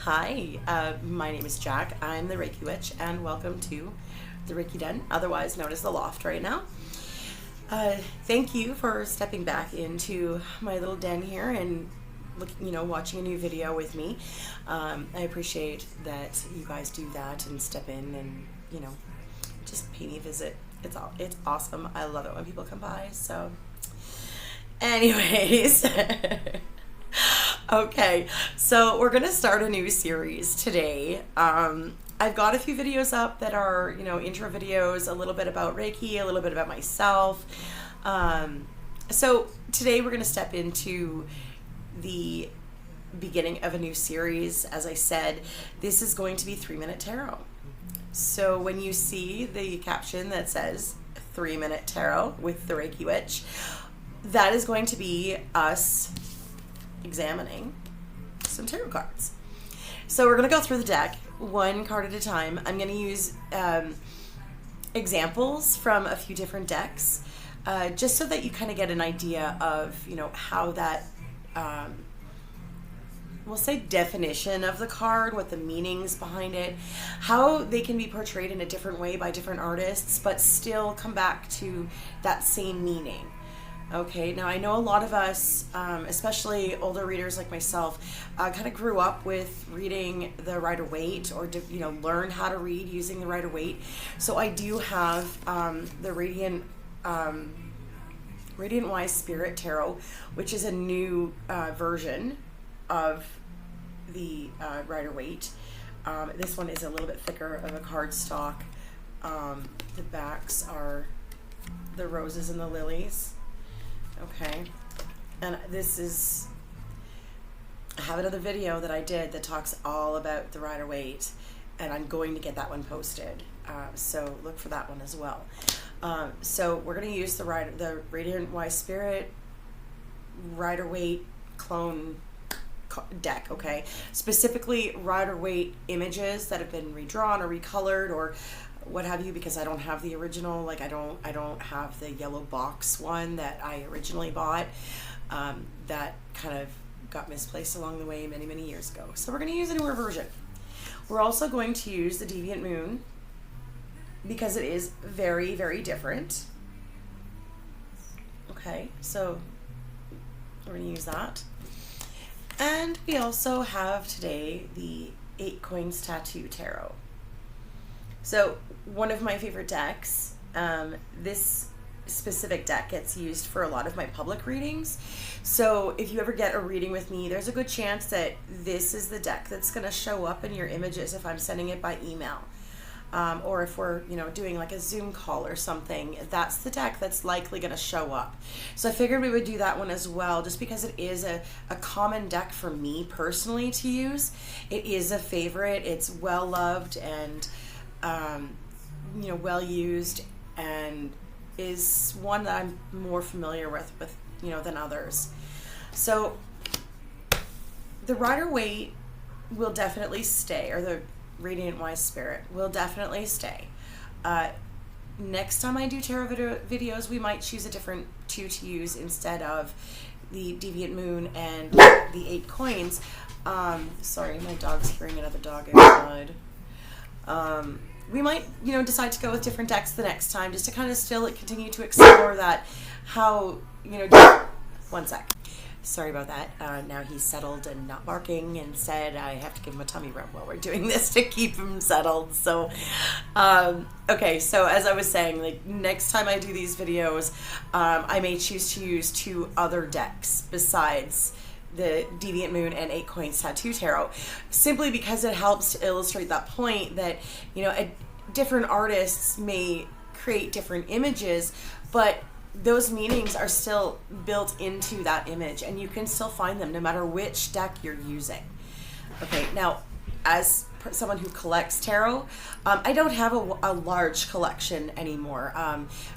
Hi, my name is Jack. I'm the Reiki Witch, and welcome to the Reiki Den, otherwise known as the Loft right now. Thank you for stepping back into my little den here and watching a new video with me. I appreciate that you guys do that and step in and just pay me a visit. It's awesome. I love it when people come by. So, anyways. Okay, so we're gonna start a new series today. I've got a few videos up that are, intro videos, a little bit about Reiki, a little bit about myself. So today we're gonna step into the beginning of a new series. As I said, this is going to be 3-minute tarot. So when you see the caption that says 3-minute tarot with the Reiki Witch, that is going to be us examining some tarot cards. So we're going to go through the deck one card at a time. I'm going to use examples from a few different decks just so that you kind of get an idea of how that we'll say definition of the card, what the meanings behind it, how they can be portrayed in a different way by different artists but still come back to that same meaning. Okay, now I know a lot of us, especially older readers like myself, kind of grew up with reading the Rider-Waite or, learned how to read using the Rider-Waite. So I do have the Radiant Wise Spirit Tarot, which is a new version of the Rider-Waite. This one is a little bit thicker of a cardstock. The backs are the roses and the lilies. Okay, and I have another video that I did that talks all about the Rider-Waite, and I'm going to get that one posted, so look for that one as well. So we're going to use the Radiant Wise Spirit Rider-Waite clone deck, okay? Specifically Rider-Waite images that have been redrawn or recolored or what have you, because I don't have the original, like I don't have the yellow box one that I originally bought, that kind of got misplaced along the way many years ago. So we're going to use a newer version. We're also going to use the Deviant Moon because it is very different. Okay, so we're going to use that. And we also have today the 8 Coins Tattoo Tarot. So one of my favorite decks, this specific deck gets used for a lot of my public readings. So if you ever get a reading with me, there's a good chance that this is the deck that's going to show up in your images if I'm sending it by email. Or if we're, doing like a Zoom call or something, that's the deck that's likely going to show up. So I figured we would do that one as well, just because it is a common deck for me personally to use. It is a favorite. It's well loved and well used, and is one that I'm more familiar with than others. So the Rider-Waite will definitely stay, or the Radiant Wise Spirit will definitely stay. Next time I do tarot videos, we might choose a different two to use instead of the Deviant Moon and the 8 Coins. Sorry, my dog's hearing another dog outside. We might, decide to go with different decks the next time, just to kind of still continue to explore that, how, one sec. Sorry about that. Now he's settled and not barking, and said I have to give him a tummy rub while we're doing this to keep him settled. So, okay, so as I was saying, like next time I do these videos, I may choose to use 2 other decks besides the Deviant Moon and 8 Coins Tattoo Tarot, simply because it helps to illustrate that point that, different artists may create different images, but those meanings are still built into that image, and you can still find them no matter which deck you're using. Okay, now, as someone who collects tarot, I don't have a large collection anymore.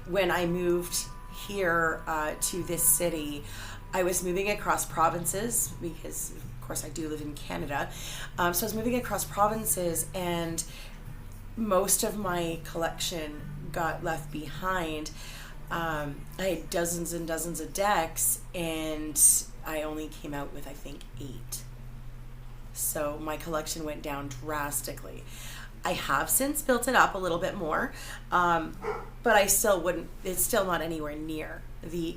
When I moved here to this city, I was moving across provinces because, of course, I do live in Canada. So I was moving across provinces, and most of my collection got left behind. I had dozens and dozens of decks, and I only came out with, I think, 8. So my collection went down drastically. I have since built it up a little bit more, but I still wouldn't, it's still not anywhere near the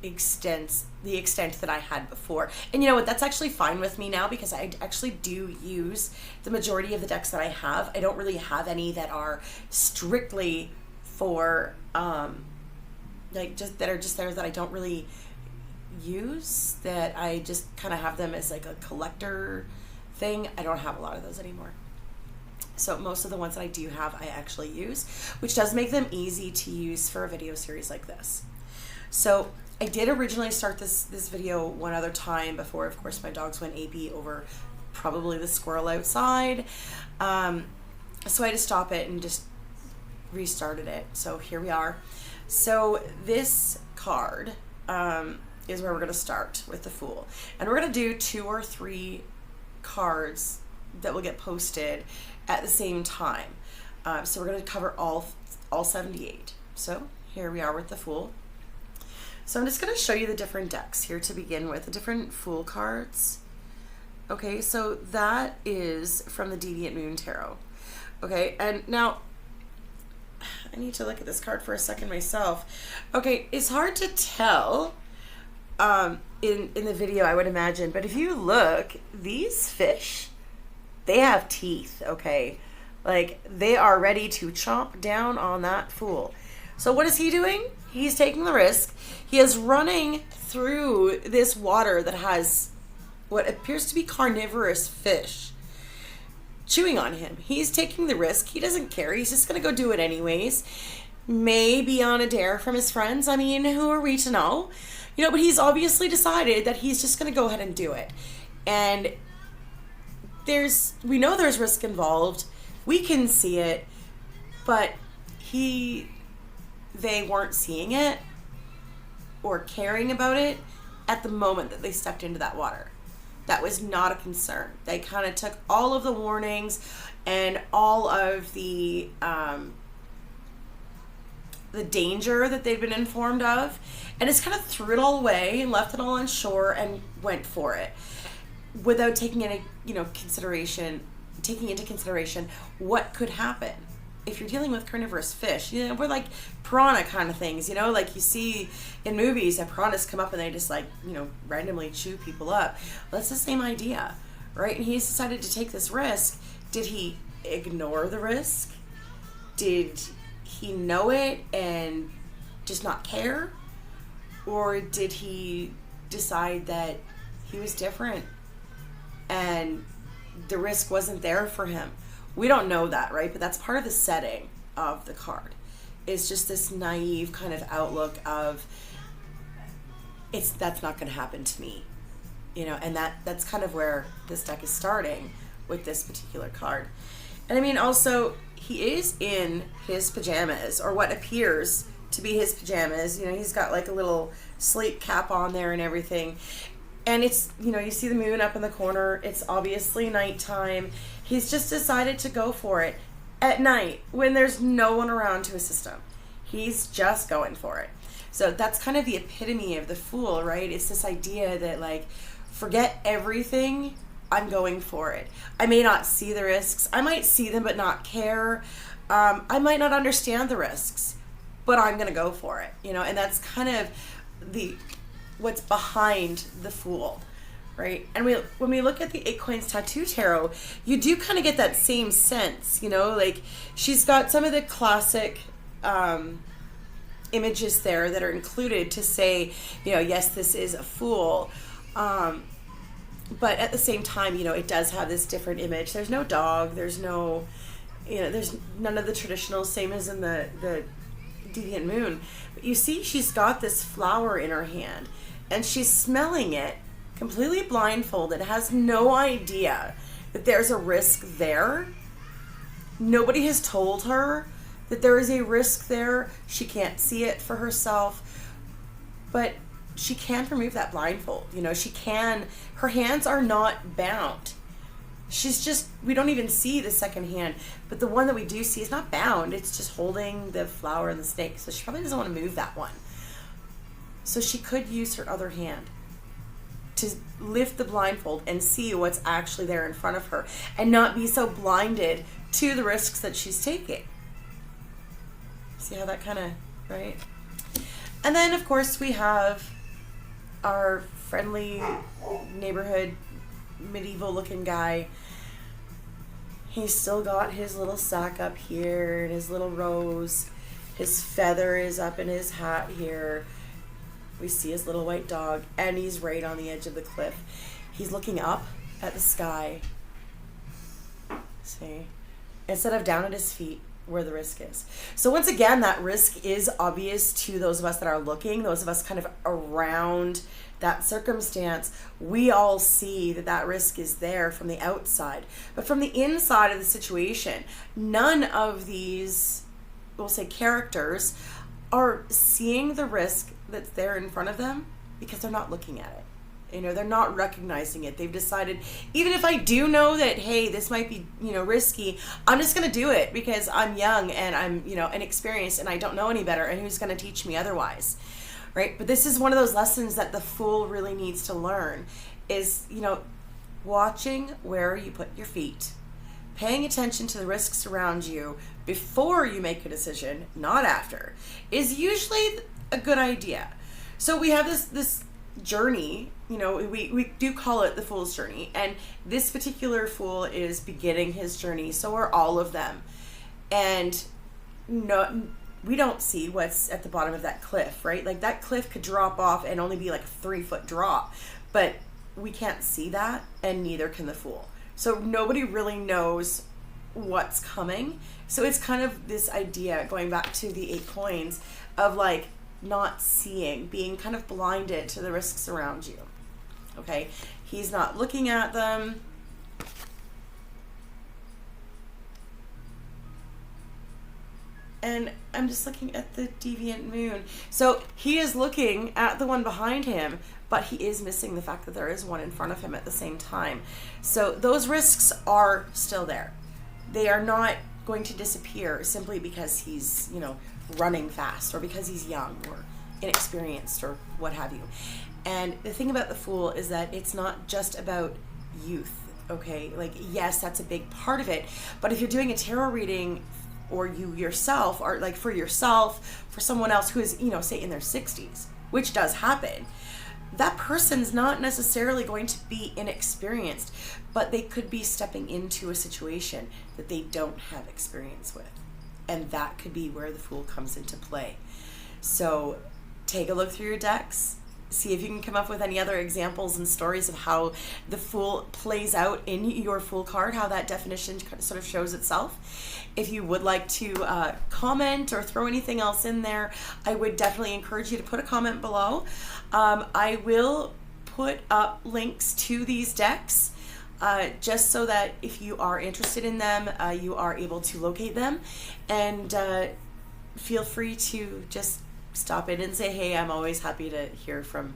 extent that I had before. And you know what, that's actually fine with me now, because I actually do use the majority of the decks that I have. I don't really have any that are strictly for like just that are just there that I don't really use, that I just kind of have them as like a collector thing. I don't have a lot of those anymore. So most of the ones that I do have I actually use, which does make them easy to use for a video series like this. So I did originally start this video one other time before, of course, my dogs went AP over probably the squirrel outside. So I had to stop it and just restarted it. So here we are. So this card is where we're going to start with the Fool. And we're going to do 2 or 3 cards that will get posted at the same time. So we're going to cover all 78. So here we are with the Fool. So I'm just going to show you the different decks here to begin with, the different Fool cards. Okay, so that is from the Deviant Moon Tarot. Okay, and now I need to look at this card for a second myself. Okay, it's hard to tell in the video, I would imagine, but if you look, these fish, they have teeth, okay? Like, they are ready to chomp down on that Fool. So what is he doing? He's taking the risk. He is running through this water that has what appears to be carnivorous fish chewing on him. He's taking the risk. He doesn't care. He's just going to go do it anyways. Maybe on a dare from his friends. I mean, who are we to know? You know, but he's obviously decided that he's just going to go ahead and do it. And we know there's risk involved. We can see it, but they weren't seeing it or caring about it at the moment that they stepped into that water. That was not a concern. They kind of took all of the warnings and all of the danger that they'd been informed of, and just kind of threw it all away and left it all on shore and went for it without taking into consideration what could happen. If you're dealing with carnivorous fish, we're like piranha kind of things, like you see in movies that piranhas come up and they just randomly chew people up. Well, that's the same idea, right? And he's decided to take this risk. Did he ignore the risk? Did he know it and just not care? Or did he decide that he was different and the risk wasn't there for him? We don't know that, right? But that's part of the setting of the card. It's just this naive kind of outlook of that's not going to happen to me, and that's kind of where this deck is starting with this particular card. And I mean, also, he is in his pajamas, or what appears to be his pajamas. He's got like a little sleep cap on there and everything. And it's, you see the moon up in the corner. It's obviously nighttime. He's just decided to go for it at night when there's no one around to assist him. He's just going for it. So that's kind of the epitome of the Fool, right? It's this idea that, forget everything. I'm going for it. I may not see the risks. I might see them but not care. I might not understand the risks, but I'm going to go for it, and that's kind of what's behind the Fool, right? And when we look at the 8 Coins Tattoo Tarot, you do kind of get that same sense, she's got some of the classic images there that are included to say, yes, this is a Fool, but at the same time, it does have this different image. There's no dog, there's no, there's none of the traditional, same as in the Deviant Moon, but you see she's got this flower in her hand and she's smelling it completely blindfolded, has no idea that there's a risk there. Nobody has told her that there is a risk there. She can't see it for herself, but she can remove that blindfold. She can, her hands are not bound. She's just, we don't even see the second hand, but the one that we do see is not bound. It's just holding the flower and the snake. So she probably doesn't want to move that one. So she could use her other hand to lift the blindfold and see what's actually there in front of her and not be so blinded to the risks that she's taking. See how that kind of, right? And then, of course, we have our friendly neighborhood medieval looking guy. He's still got his little sack up here and his little rose. His feather is up in his hat here. We see his little white dog, and he's right on the edge of the cliff. He's looking up at the sky. See? Instead of down at his feet where the risk is. So once again, that risk is obvious to those of us that are looking, those of us kind of around that circumstance. We all see that that risk is there from the outside. But from the inside of the situation, none of these, we'll say, characters are seeing the risk that's there in front of them because they're not looking at it. You know, they're not recognizing it. They've decided, even if I do know that, hey, this might be, you know, risky, I'm just going to do it because I'm young and I'm, you know, inexperienced and I don't know any better, and who's going to teach me otherwise, right? But this is one of those lessons that the fool really needs to learn is, you know, watching where you put your feet, paying attention to the risks around you before you make a decision, not after, is usually a good idea. So we have this journey, you know, we do call it the fool's journey, and this particular fool is beginning his journey. So are all of them, and no, we don't see what's at the bottom of that cliff, right? Like that cliff could drop off and only be like a 3-foot drop, but we can't see that, and neither can the fool. So nobody really knows what's coming. So it's kind of this idea, going back to the 8 coins, of like not seeing, being kind of blinded to the risks around you. Okay, he's not looking at them. And I'm just looking at the deviant moon. So he is looking at the one behind him, but he is missing the fact that there is one in front of him at the same time. So those risks are still there. They are not going to disappear simply because he's, you know, running fast, or because he's young or inexperienced or what have you. And the thing about the fool is that it's not just about youth, okay? Like, yes, that's a big part of it, but if you're doing a tarot reading, or you yourself, or like for yourself, for someone else who is, you know, say in their 60s, which does happen, that person's not necessarily going to be inexperienced, but they could be stepping into a situation that they don't have experience with. And that could be where the fool comes into play. So take a look through your decks. See if you can come up with any other examples and stories of how the fool plays out in your fool card, how that definition sort of shows itself. If you would like to comment or throw anything else in there, I would definitely encourage you to put a comment below. I will put up links to these decks just so that if you are interested in them, you are able to locate them. And feel free to just stop in and say, hey, I'm always happy to hear from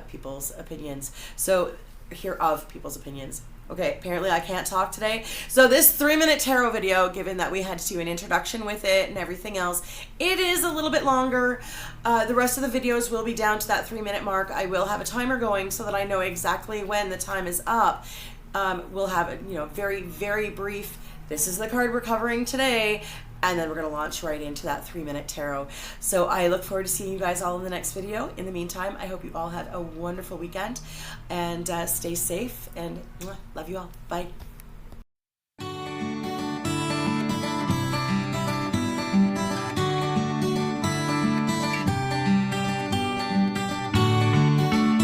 people's opinions. So, hear of people's opinions. Okay, apparently I can't talk today. So this 3-minute tarot video, given that we had to do an introduction with it and everything else, it is a little bit longer. The rest of the videos will be down to that 3-minute mark. I will have a timer going so that I know exactly when the time is up. We'll have a, you know, very, very brief, this is the card we're covering today, and then we're going to launch right into that 3-minute tarot. So I look forward to seeing you guys all in the next video. In the meantime, I hope you all have a wonderful weekend, and stay safe, and love you all. Bye.